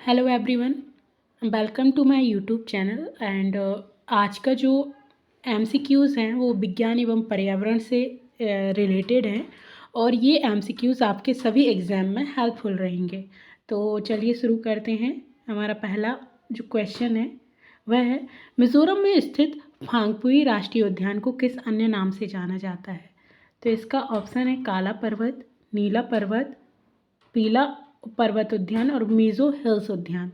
Hello everyone, welcome to my YouTube channel and आज का जो एमसीक्यूज़ हैं वो विज्ञान एवं पर्यावरण से रिलेटेड हैं और ये एमसीक्यूज़ आपके सभी एग्ज़ाम में हेल्पफुल रहेंगे। तो चलिए शुरू करते हैं। हमारा पहला जो क्वेश्चन है वह है, मिज़ोरम में स्थित फांगपुई राष्ट्रीय उद्यान को किस अन्य नाम से जाना जाता है? तो इसका ऑप्शन है काला पर्वत, नीला पर्वत, पीला पर्वत उद्यान और मीज़ो हिल्स उद्यान।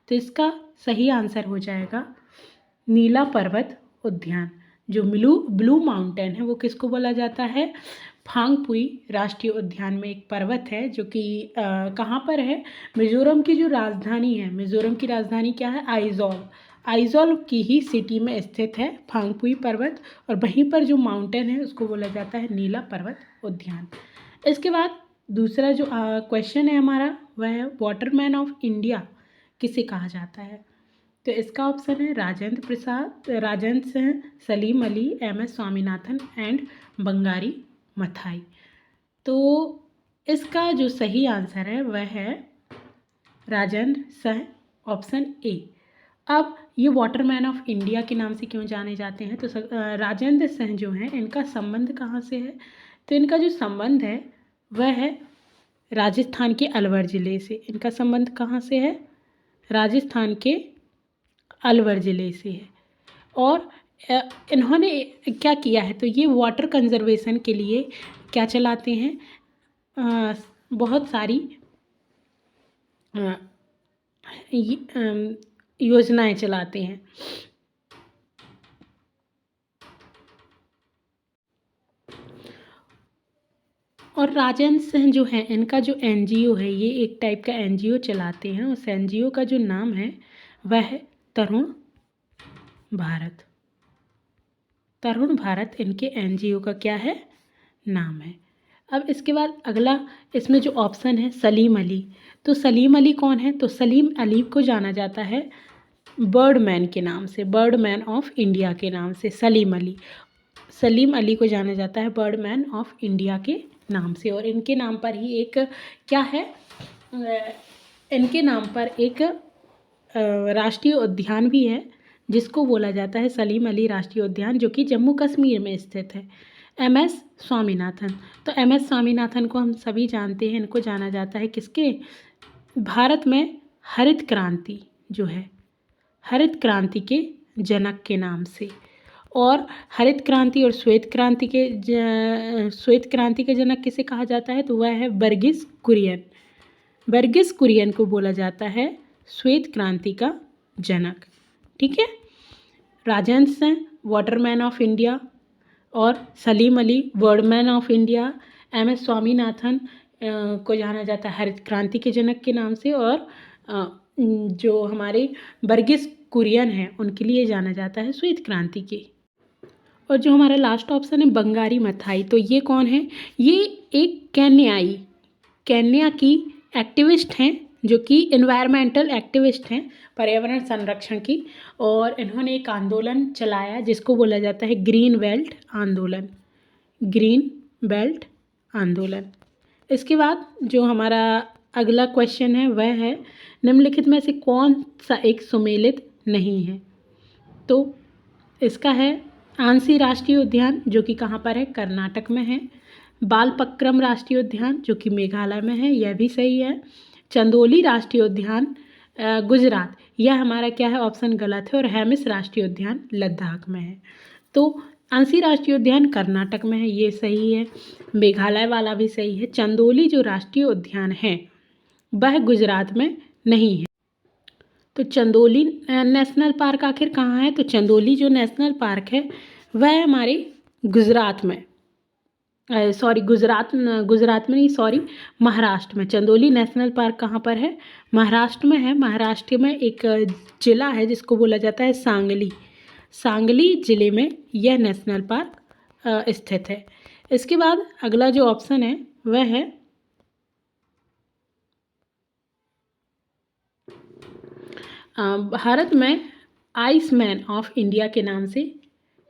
तो इसका सही आंसर हो जाएगा नीला पर्वत उद्यान। जो ब्लू माउंटेन है वो किसको बोला जाता है? फांगपुई राष्ट्रीय उद्यान में एक पर्वत है जो कि कहाँ पर है? मिज़ोरम की जो राजधानी है, मिज़ोरम की राजधानी क्या है? आइजॉल की ही सिटी में स्थित है फांगपुई पर्वत और वहीं पर जो माउंटेन है उसको बोला जाता है नीला पर्वत उद्यान। इसके बाद दूसरा जो क्वेश्चन है हमारा वह है, वाटरमैन ऑफ इंडिया किसे कहा जाता है? तो इसका ऑप्शन है राजेंद्र प्रसाद, राजेंद्र सिंह, सलीम अली, एम.एस. स्वामीनाथन एंड बंगारी मथाई। तो इसका जो सही आंसर है वह है राजेंद्र सिंह, ऑप्शन ए। अब ये वाटरमैन ऑफ इंडिया के नाम से क्यों जाने जाते हैं? तो राजेंद्र सिंह जो हैं इनका संबंध कहाँ से है? तो इनका जो संबंध है वह है राजस्थान के अलवर ज़िले से। इनका संबंध कहाँ से है? राजस्थान के अलवर ज़िले से है। और इन्होंने क्या किया है? तो ये वाटर कंजर्वेशन के लिए क्या चलाते हैं? बहुत सारी योजनाएं चलाते हैं। और राजेंद्र सिंह जो है इनका जो एनजीओ है, ये एक टाइप का एनजीओ चलाते हैं। उस एनजीओ का जो नाम है वह है तरुण भारत। तरुण भारत इनके एनजीओ का क्या है? नाम है। अब इसके बाद अगला इसमें जो ऑप्शन है सलीम अली। तो सलीम अली कौन है? तो सलीम अली को जाना जाता है बर्डमैन के नाम से, बर्डमैन ऑफ इंडिया के नाम से। सलीम अली को जाना जाता है बर्डमैन ऑफ इंडिया के नाम से। और इनके नाम पर ही एक क्या है, इनके नाम पर एक राष्ट्रीय उद्यान भी है जिसको बोला जाता है सलीम अली राष्ट्रीय उद्यान, जो कि जम्मू कश्मीर में स्थित है। एम.एस. स्वामीनाथन। तो एम.एस. स्वामीनाथन को हम सभी जानते हैं, इनको जाना जाता है किसके? भारत में हरित क्रांति जो है, हरित क्रांति के जनक के नाम से। और हरित क्रांति और श्वेत क्रांति के जनक किसे कहा जाता है? तो वह है वर्गीस कुरियन। वर्गीस कुरियन को बोला जाता है श्वेत क्रांति का जनक। ठीक है। Rajendra Singh waterman of India और Salim Ali birdman of India. MS. Swaminathan को जाना जाता है हरित क्रांति के जनक के नाम से। और जो हमारे वर्गीस कुरियन हैं उनके लिए जाना जाता है श्वेत क्रांति के। और जो हमारा लास्ट ऑप्शन है बंगारी मथाई, तो ये कौन है? ये एक केन्या की एक्टिविस्ट हैं जो कि एनवायरमेंटल एक्टिविस्ट हैं, पर्यावरण संरक्षण की। और इन्होंने एक आंदोलन चलाया जिसको बोला जाता है ग्रीन बेल्ट आंदोलन। ग्रीन बेल्ट आंदोलन। इसके बाद जो हमारा अगला क्वेश्चन है वह है, निम्नलिखित में से कौन सा एक सुमेलित नहीं है? तो इसका है आंसी राष्ट्रीय उद्यान जो कि कहाँ पर है? कर्नाटक में है। बालपक्रम राष्ट्रीय उद्यान जो कि मेघालय में है, यह भी सही है। चंदोली राष्ट्रीय उद्यान गुजरात, यह हमारा क्या है? ऑप्शन गलत है। और हेमिस राष्ट्रीय उद्यान लद्दाख में है। तो आंसी राष्ट्रीय उद्यान कर्नाटक में है, ये सही है। मेघालय वाला भी सही है। चंदोली जो राष्ट्रीय उद्यान है वह गुजरात में नहीं है। तो चंदोली नेशनल पार्क आखिर कहाँ है? तो चंदोली जो नेशनल पार्क है वह हमारे गुजरात में, गुजरात में नहीं, सॉरी, महाराष्ट्र में। चंदोली नेशनल पार्क कहाँ पर है? महाराष्ट्र में है। महाराष्ट्र में एक ज़िला है जिसको बोला जाता है सांगली। सांगली ज़िले में यह नेशनल पार्क स्थित है। इसके बाद अगला जो ऑप्शन है वह है भारत में आइसमैन ऑफ इंडिया के नाम से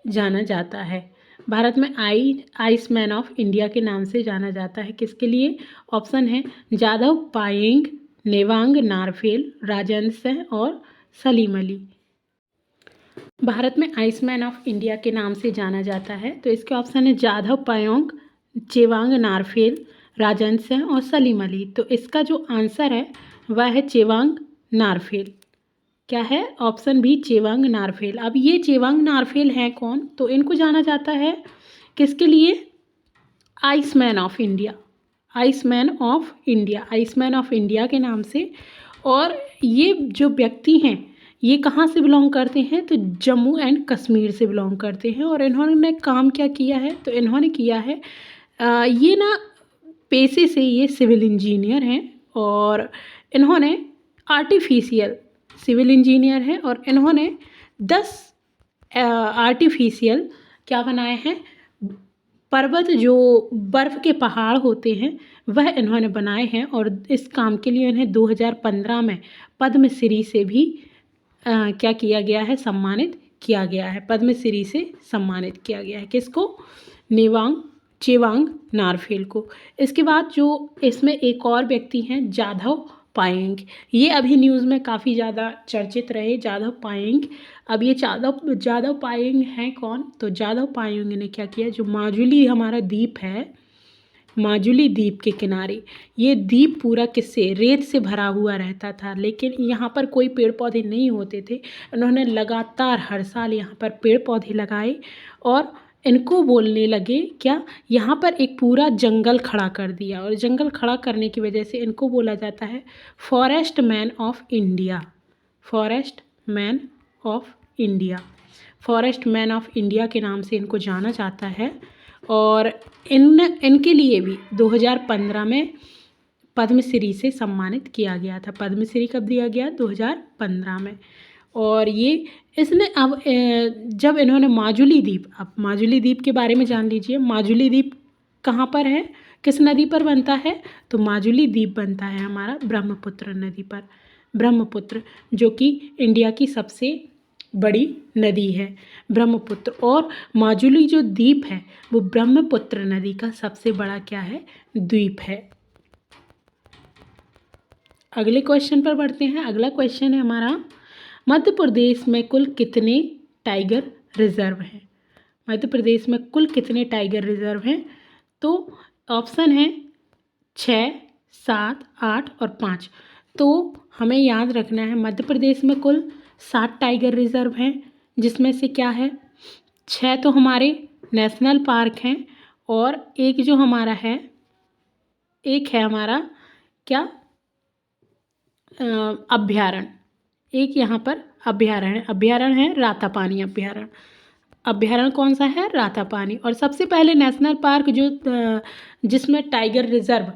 जाना जाता है। भारत में आइसमैन ऑफ इंडिया के नाम से जाना जाता है किसके लिए? ऑप्शन है जादव पायेंग नेवांग नारफेल, राजर्षि सिंह और सलीम अली। भारत में आइसमैन ऑफ इंडिया के नाम से जाना जाता है, तो इसके ऑप्शन है जाधव पायोंग, चेवांग नारफेल, राजर्षि सिंह और सलीम अली। तो इसका जो आंसर है वह है चेवांग नारफेल। क्या है? Option B Chewang Norphel. अब ये चेवांग नारफेल हैं कौन? तो इनको जाना जाता है किसके लिए? Iceman of India, Iceman of India, Iceman of India के नाम से। और ये जो व्यक्ति हैं ये कहाँ से बिलोंग करते हैं? तो जम्मू एंड कश्मीर से बिलोंग करते हैं। और इन्होंने काम क्या किया है? तो इन्होंने किया है ये ना पेशे से ये सिविल इंजीनियर हैं और इन्होंने आर्टिफिशियल सिविल इंजीनियर हैं और इन्होंने 10 आर्टिफिशियल क्या बनाए हैं? पर्वत, जो बर्फ़ के पहाड़ होते हैं वह इन्होंने बनाए हैं। और इस काम के लिए इन्हें 2015 में पद्मश्री से भी क्या किया गया है? सम्मानित किया गया है। पद्मश्री से सम्मानित किया गया है। किसको? चेवांग नारफेल को। इसके बाद जो इसमें एक और व्यक्ति हैं जाधव पायेंग, ये अभी न्यूज़ में काफ़ी ज़्यादा चर्चित रहे, जाधव पायेंग। अब ये जाधव पायेंग हैं कौन? तो जाधव पायेंग ने क्या किया? जो माजुली हमारा द्वीप है, माजुली द्वीप के किनारे, ये द्वीप पूरा किससे? रेत से भरा हुआ रहता था, लेकिन यहाँ पर कोई पेड़ पौधे नहीं होते थे। उन्होंने लगातार हर साल यहाँ पर पेड़ पौधे लगाए और इनको बोलने लगे क्या? यहाँ पर एक पूरा जंगल खड़ा कर दिया। और जंगल खड़ा करने की वजह से इनको बोला जाता है forest man of India, forest man of India, forest man of India के नाम से इनको जाना जाता है। और इनके लिए भी 2015 में पद्मश्री से सम्मानित किया गया था। पद्मश्री कब दिया गया? 2015 में। और ये इसने अब जब इन्होंने माजुली द्वीप, अब माजुली द्वीप के बारे में जान लीजिए। माजुली द्वीप कहाँ पर है? किस नदी पर बनता है? तो माजुली द्वीप बनता है हमारा ब्रह्मपुत्र नदी पर। ब्रह्मपुत्र जो कि इंडिया की सबसे बड़ी नदी है, ब्रह्मपुत्र। और माजुली जो द्वीप है वो ब्रह्मपुत्र नदी का सबसे बड़ा क्या है? द्वीप है। अगले क्वेश्चन पर बढ़ते हैं। अगला क्वेश्चन है हमारा, मध्य प्रदेश में कुल कितने टाइगर रिजर्व हैं? मध्य प्रदेश में कुल कितने टाइगर रिजर्व हैं? तो ऑप्शन है 6, 7, 8 और 5। तो हमें याद रखना है मध्य प्रदेश में कुल 7 टाइगर रिजर्व हैं, जिसमें से क्या है? 6 तो हमारे नेशनल पार्क हैं और एक जो हमारा है, एक है हमारा क्या? अभ्यारण्य। एक यहाँ पर अभ्यारण्य है रातापानी अभ्यारण्य। अभ्यारण्य कौन सा है? रातापानी। और सबसे पहले नेशनल पार्क जो जिसमें टाइगर रिजर्व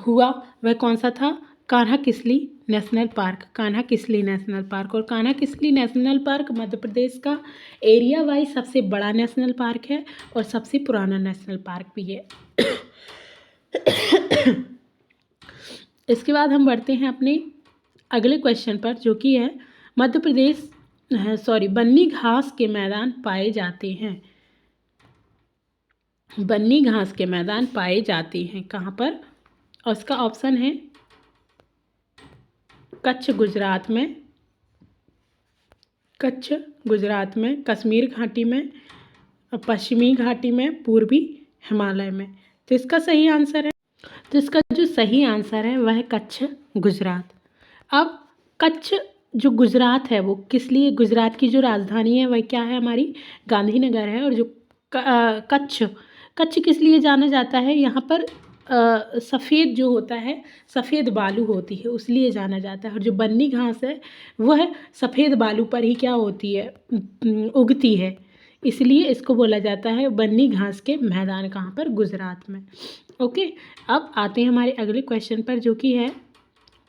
हुआ वह कौन सा था? Kanha Kisli national park, Kanha Kisli national park. और कान्हा किसली नेशनल पार्क मध्य प्रदेश का एरिया वाइज सबसे बड़ा नेशनल पार्क है और सबसे पुराना नेशनल पार्क भी है। इसके बाद हम बढ़ते हैं अपने अगले क्वेश्चन पर, जो कि है मध्य प्रदेश बन्नी घास के मैदान पाए जाते हैं। बन्नी घास के मैदान पाए जाते हैं कहाँ पर? और उसका ऑप्शन है कच्छ गुजरात में, कच्छ गुजरात में, कश्मीर घाटी में, पश्चिमी घाटी में, पूर्वी हिमालय में। तो इसका सही आंसर है, तो इसका जो सही आंसर है वह है कच्छ गुजरात। अब कच्छ जो गुजरात है वो किस लिए? गुजरात की जो राजधानी है वह क्या है? हमारी गांधीनगर है। और जो कच्छ किस लिए जाना जाता है? यहाँ पर सफ़ेद जो होता है, सफ़ेद बालू होती है, उसलिए जाना जाता है। और जो बन्नी घास है वह सफ़ेद बालू पर ही क्या होती है? उगती है, इसलिए इसको बोला जाता है बन्नी घास के मैदान। कहाँ पर? गुजरात में। ओके, अब आते हैं हमारे अगले क्वेश्चन पर, जो कि है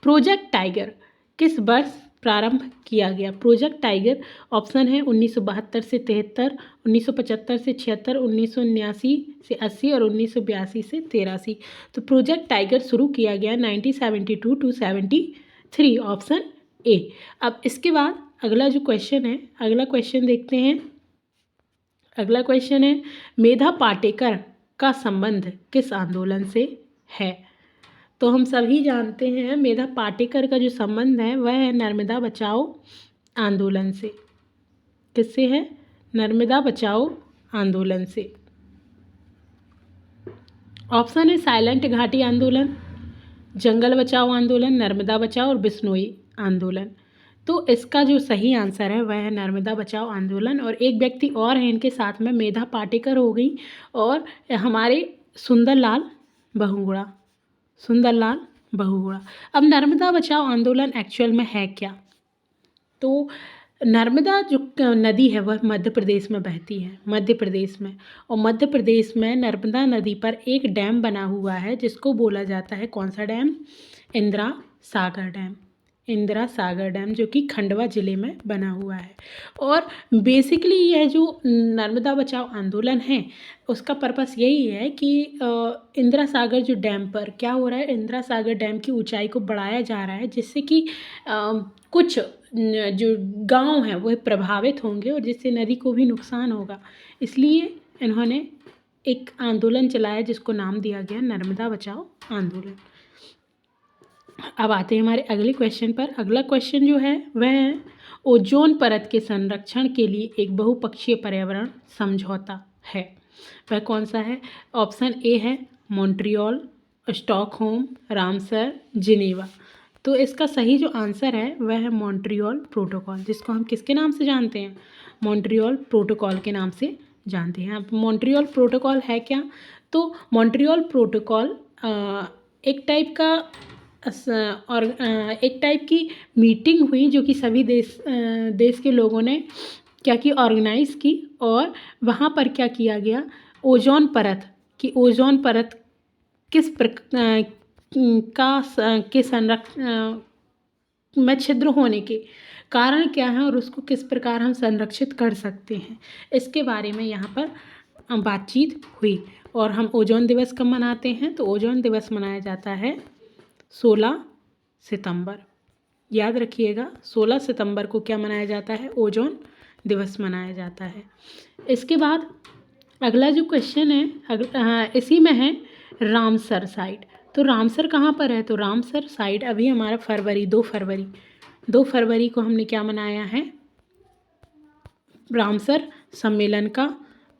प्रोजेक्ट टाइगर किस वर्ष प्रारंभ किया गया? प्रोजेक्ट टाइगर ऑप्शन है 1972 से 73, 1975 से 76, 1979 से 80 और 1982 से 83। तो प्रोजेक्ट टाइगर शुरू किया गया 1972 टू 73, ऑप्शन ए। अब इसके बाद अगला जो क्वेश्चन है, अगला क्वेश्चन देखते हैं। अगला क्वेश्चन है मेधा पाटेकर का संबंध किस आंदोलन से है? तो हम सभी जानते हैं मेधा पाटेकर का जो संबंध है वह है नर्मदा बचाओ आंदोलन से। किससे है? नर्मदा बचाओ आंदोलन से। ऑप्शन है साइलेंट घाटी आंदोलन, जंगल बचाओ आंदोलन, नर्मदा बचाओ और बिश्नोई आंदोलन। तो इसका जो सही आंसर है वह है नर्मदा बचाओ आंदोलन। और एक व्यक्ति और है इनके साथ में, मेधा पाटेकर हो गई और हमारे सुंदरलाल बहुगुणा, सुंदरलाल बहुगुणा। अब नर्मदा बचाओ आंदोलन एक्चुअल में है क्या? तो नर्मदा जो नदी है वह मध्य प्रदेश में बहती है, मध्य प्रदेश में। और मध्य प्रदेश में नर्मदा नदी पर एक डैम बना हुआ है जिसको बोला जाता है, कौन सा dam? Indira Sagar dam. Indira Sagar dam जो कि खंडवा ज़िले में बना हुआ है। और बेसिकली यह जो नर्मदा बचाओ आंदोलन है उसका पर्पस यही है कि इंदिरा सागर जो डैम पर क्या हो रहा है, इंदिरा सागर डैम की ऊंचाई को बढ़ाया जा रहा है जिससे कि कुछ जो गांव हैं वह प्रभावित होंगे और जिससे नदी को भी नुकसान होगा। इसलिए इन्होंने एक आंदोलन चलाया जिसको नाम दिया गया नर्मदा बचाओ आंदोलन। अब आते हैं हमारे अगले क्वेश्चन पर। अगला क्वेश्चन जो है वह है ओजोन परत के संरक्षण के लिए एक बहुपक्षीय पर्यावरण समझौता है, वह कौन सा है? ऑप्शन ए है मॉन्ट्रियल, स्टॉकहोम, रामसर, जिनेवा। तो इसका सही जो आंसर है वह है मॉन्ट्रियल प्रोटोकॉल, जिसको हम किसके नाम से जानते हैं? मॉन्ट्रियल प्रोटोकॉल के नाम से जानते हैं। अब मॉन्ट्रियल प्रोटोकॉल है क्या? तो मॉन्ट्रियल प्रोटोकॉल एक टाइप का और एक टाइप की मीटिंग हुई जो कि सभी देश के लोगों ने क्या की, ऑर्गेनाइज की। और वहाँ पर क्या किया गया, ओजोन परत की, ओजोन परत किस के संरक्षण में छिद्र होने के कारण क्या है और उसको किस प्रकार हम संरक्षित कर सकते हैं, इसके बारे में यहाँ पर बातचीत हुई। और हम ओजोन दिवस कब मनाते हैं? तो ओजोन दिवस मनाया जाता है 16 सितंबर। याद रखिएगा 16 सितंबर को क्या मनाया जाता है? ओजोन दिवस मनाया जाता है। इसके बाद अगला जो क्वेश्चन है इसी में है रामसर साइट। तो रामसर कहाँ पर है? तो रामसर साइट अभी हमारा 2 फरवरी को हमने क्या मनाया है? रामसर सम्मेलन का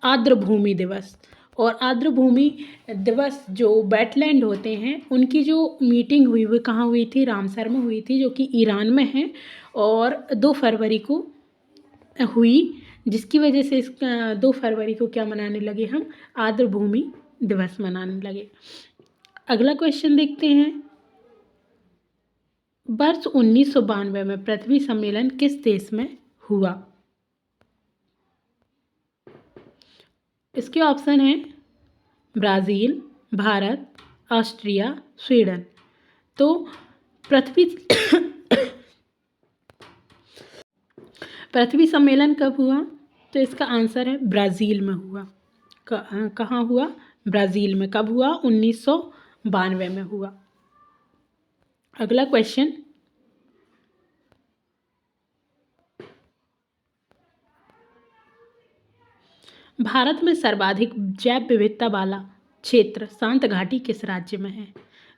आर्द्रभूमि दिवस। और आर्द्रभूमि दिवस जो वेटलैंड होते हैं उनकी जो मीटिंग हुई वो कहाँ हुई थी? रामसर में हुई थी, जो कि ईरान में है। और 2 फरवरी को हुई, जिसकी वजह से 2 फरवरी को क्या मनाने लगे हम? आर्द्रभूमि दिवस मनाने लगे। अगला क्वेश्चन देखते हैं। वर्ष 1992 में पृथ्वी सम्मेलन किस देश में हुआ? इसके ऑप्शन हैं ब्राज़ील, भारत, ऑस्ट्रिया, स्वीडन। तो पृथ्वी सम्मेलन कब हुआ? तो इसका आंसर है ब्राज़ील में हुआ। कहाँ हुआ? ब्राज़ील में। कब हुआ? 1992 में हुआ। अगला क्वेश्चन, भारत में सर्वाधिक जैव विविधता वाला क्षेत्र शांत घाटी किस राज्य में है?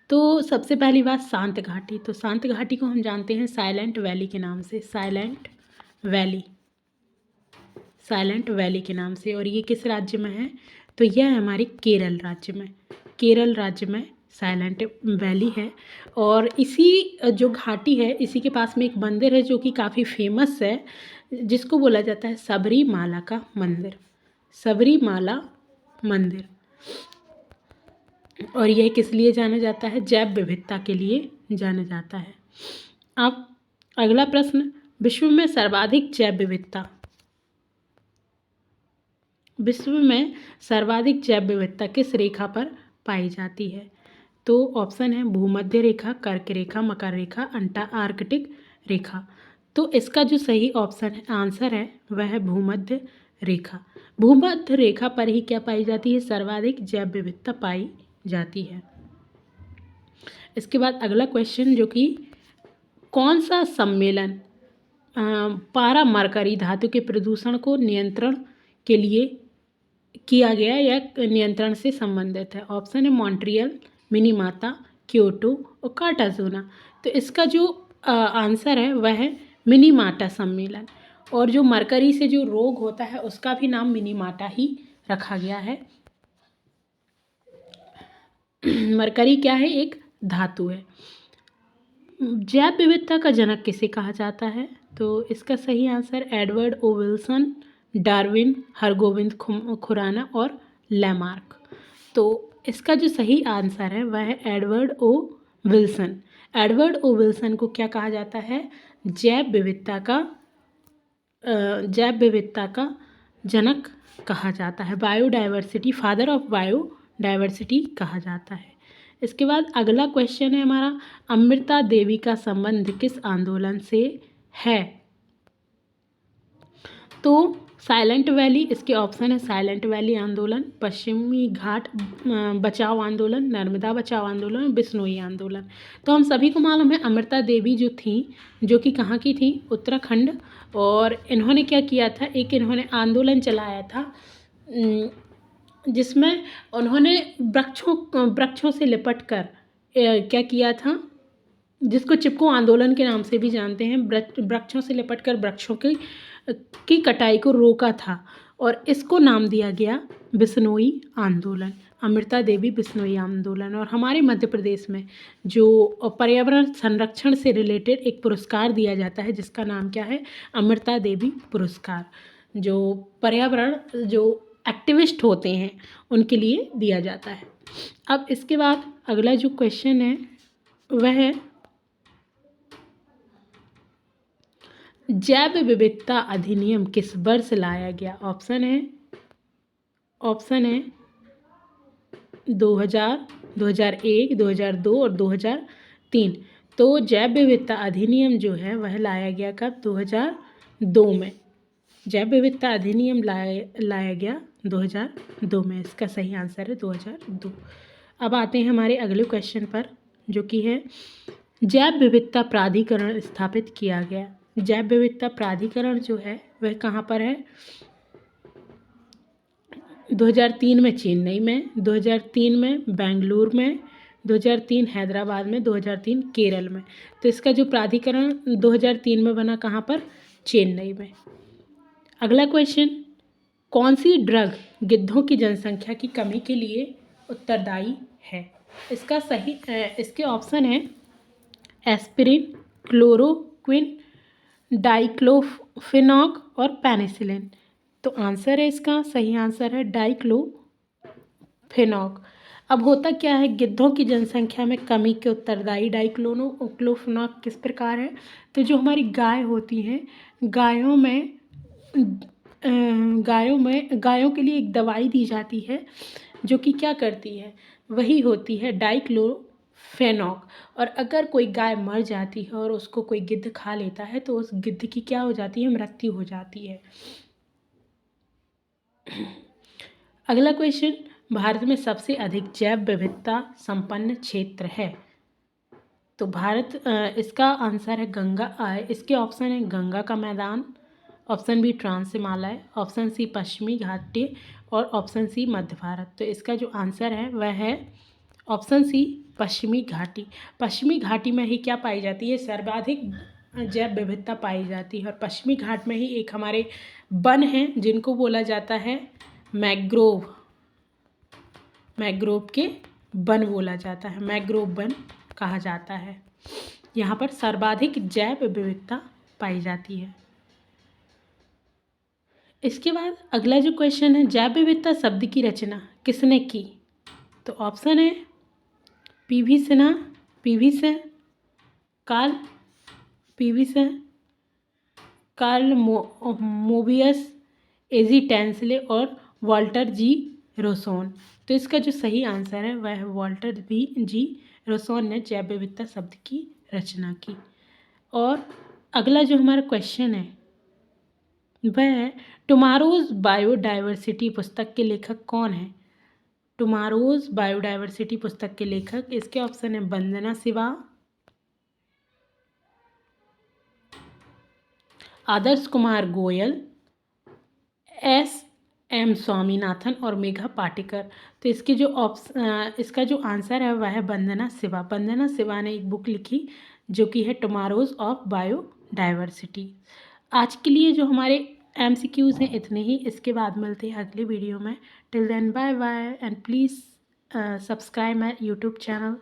तो सबसे पहली बात शांत घाटी। तो शांत घाटी को हम जानते हैं साइलेंट वैली के नाम से, साइलेंट वैली के नाम से। और ये किस राज्य में है? तो यह है हमारे केरल राज्य में। केरल राज्य में साइलेंट वैली है। और इसी जो घाटी है इसी के पास में एक मंदिर है जो कि काफ़ी फेमस है, जिसको बोला जाता है सबरीमाला का मंदिर, सबरीमाला मंदिर। और यह किस लिए जाना जाता है? जैव विविधता के लिए जाना जाता है। अब अगला प्रश्न, विश्व में सर्वाधिक जैव विविधता, विश्व में सर्वाधिक जैव विविधता किस रेखा पर पाई जाती है? तो ऑप्शन है भूमध्य रेखा, कर्क रेखा, मकर रेखा, अंटार्कटिक रेखा। तो इसका जो सही ऑप्शन आंसर है वह है भूमध्य रेखा। भूमध्य रेखा पर ही क्या पाई जाती है? सर्वाधिक जैव विविधता पाई जाती है। इसके बाद अगला क्वेश्चन, जो कि कौन सा सम्मेलन पारा मरकरी धातु के प्रदूषण को नियंत्रण के लिए किया गया या नियंत्रण से संबंधित है? ऑप्शन है मॉन्ट्रियल, मिनीमाता, क्योटो और कार्टाजोना। तो इसका जो आंसर है वह है मिनीमाटा सम्मेलन। और जो मरकरी से जो रोग होता है उसका भी नाम मिनीमाटा ही रखा गया है। मरकरी क्या है? एक धातु है। जैव विविधता का जनक किसे कहा जाता है? तो इसका सही आंसर एडवर्ड ओ विल्सन, डार्विन, हरगोविंद खुराना और लैमार्क। तो इसका जो सही आंसर है वह है एडवर्ड ओ विल्सन। एडवर्ड ओ विल्सन को क्या कहा जाता है? जैव विविधता का जनक कहा जाता है। बायोडाइवर्सिटी, फादर ऑफ बायोडाइवर्सिटी कहा जाता है। इसके बाद अगला क्वेश्चन है हमारा, अमृता देवी का संबंध किस आंदोलन से है? तो साइलेंट वैली, इसके ऑप्शन है साइलेंट वैली आंदोलन, पश्चिमी घाट बचाओ आंदोलन, नर्मदा बचाओ आंदोलन, बिश्नोई आंदोलन। तो हम सभी को मालूम है अमृता देवी जो थी, जो कि कहाँ की थी? उत्तराखंड। और इन्होंने क्या किया था? एक इन्होंने आंदोलन चलाया था जिसमें उन्होंने वृक्षों से लिपट कर क्या किया था, जिसको चिपको आंदोलन के नाम से भी जानते हैं। वृक्षों से लिपट कर वृक्षों की कटाई को रोका था और इसको नाम दिया गया बिश्नोई आंदोलन। अमृता देवी बिश्नोई आंदोलन। और हमारे मध्य प्रदेश में जो पर्यावरण संरक्षण से रिलेटेड एक पुरस्कार दिया जाता है जिसका नाम क्या है? अमृता देवी पुरस्कार। जो पर्यावरण जो एक्टिविस्ट होते हैं उनके लिए दिया जाता है। अब इसके बाद अगला जो क्वेश्चन है वह है, जैव विविधता अधिनियम किस वर्ष लाया गया? ऑप्शन है 2000, 2001, 2002 और 2003। तो जैव विविधता अधिनियम जो है वह लाया गया कब? 2002 में। जैव विविधता अधिनियम लाया गया 2002 में। इसका सही आंसर है 2002। अब आते हैं हमारे अगले क्वेश्चन पर जो कि है, जैव विविधता प्राधिकरण स्थापित किया गया। जैव विविधता प्राधिकरण जो है वह कहाँ पर है? 2003 में चेन्नई में, 2003 में बेंगलुरु में, 2003 हैदराबाद में, 2003 केरल में। तो इसका जो प्राधिकरण 2003 में बना कहाँ पर? चेन्नई में। अगला क्वेश्चन, कौन सी ड्रग गिद्धों की जनसंख्या की कमी के लिए उत्तरदायी है? इसका सही इसके ऑप्शन है एस्पिरिन, क्लोरोक्विन, डाइक्लोफिनॉक और पेनिसिलिन। तो आंसर है, इसका सही आंसर है डाइक्लोफिनॉक। अब होता क्या है, गिद्धों की जनसंख्या में कमी के उत्तरदायी डाइक्लोफिनॉक किस प्रकार है? तो जो हमारी गाय होती हैं, गायों के लिए एक दवाई दी जाती है जो कि क्या करती है? वही होती है डाइक्लोफेनॉक। और अगर कोई गाय मर जाती है और उसको कोई गिद्ध खा लेता है तो उस गिद्ध की क्या हो जाती है? मृत्यु हो जाती है। अगला क्वेश्चन, भारत में सबसे अधिक जैव विविधता संपन्न क्षेत्र है? तो भारत इसका आंसर है गंगा। इसके ऑप्शन है गंगा का मैदान, option B trans Himalaya, option C पश्चिमी घाटी और ऑप्शन सी मध्य भारत। तो इसका जो आंसर है वह है ऑप्शन सी पश्चिमी घाटी। पश्चिमी घाटी में ही क्या पाई जाती है? सर्वाधिक जैव विविधता पाई जाती है। और पश्चिमी घाट में ही एक हमारे वन हैं जिनको बोला जाता है मैंग्रोव के वन बोला जाता है, मैंग्रोव वन कहा जाता है। यहाँ पर सर्वाधिक जैव विविधता पाई जाती है। इसके बाद अगला जो क्वेश्चन है, जैव विविधता शब्द की रचना किसने की? तो ऑप्शन है पीवी सिन्हा, कार्ल मोबियस, एजी टेंसले और वाल्टर जी रोसोन। तो इसका जो सही आंसर है वह है वाल्टर जी रोसोन ने जैव विविधता शब्द की रचना की। और अगला जो हमारा क्वेश्चन है वह है, टुमारोज बायोडाइवर्सिटी पुस्तक के लेखक कौन है? टुमारोज बायोडाइवर्सिटी पुस्तक के लेखक, इसके ऑप्शन है वंदना शिवा, आदर्श कुमार गोयल, एम स्वामीनाथन और मेघा पाटेकर। तो इसके जो इसका जो आंसर है वह है वंदना शिवा। वंदना शिवा ने एक बुक लिखी जो कि है टुमारोज ऑफ बायोडाइवर्सिटी। आज के लिए जो हमारे MCQs हैं इतने ही। इसके बाद मिलते हैं अगले वीडियो में। Till then bye bye and please subscribe my YouTube channel.